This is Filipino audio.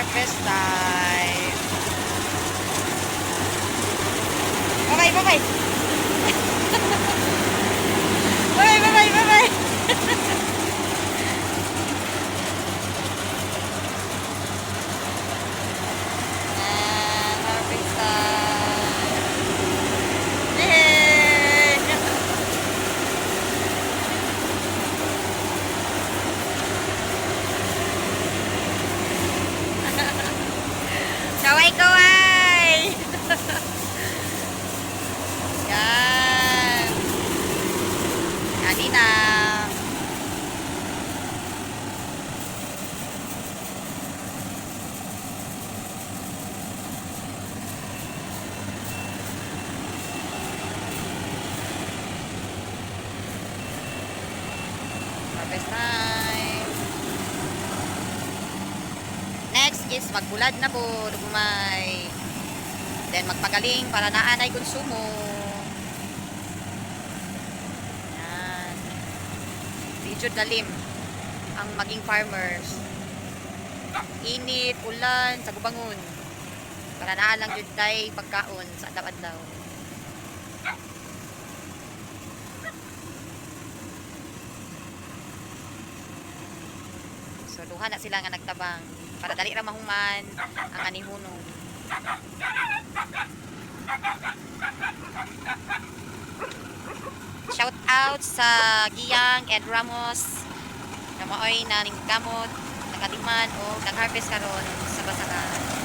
Harvest time. Bye-bye, bye-bye. Bye-bye, bye-bye, bye-bye. And harvest time. Yay! Kaway-kaway! Yan. Kani na. Harvest time. Next is magbulad na po. Dumay. Then magpagaling para naanay konsumo. Yan. Medyo dalim ang maging farmers. Init, ulan, sa gubangon. Para naalang jud tay pagkaon sa adlaw-adlaw. So duha na sila nga nagtabang para dali ra mahuman ang anihunon. Shout out sa Giyang Ed Ramos na maoy na ning kamot, nakatiman o nag-harvest karon sa basakan.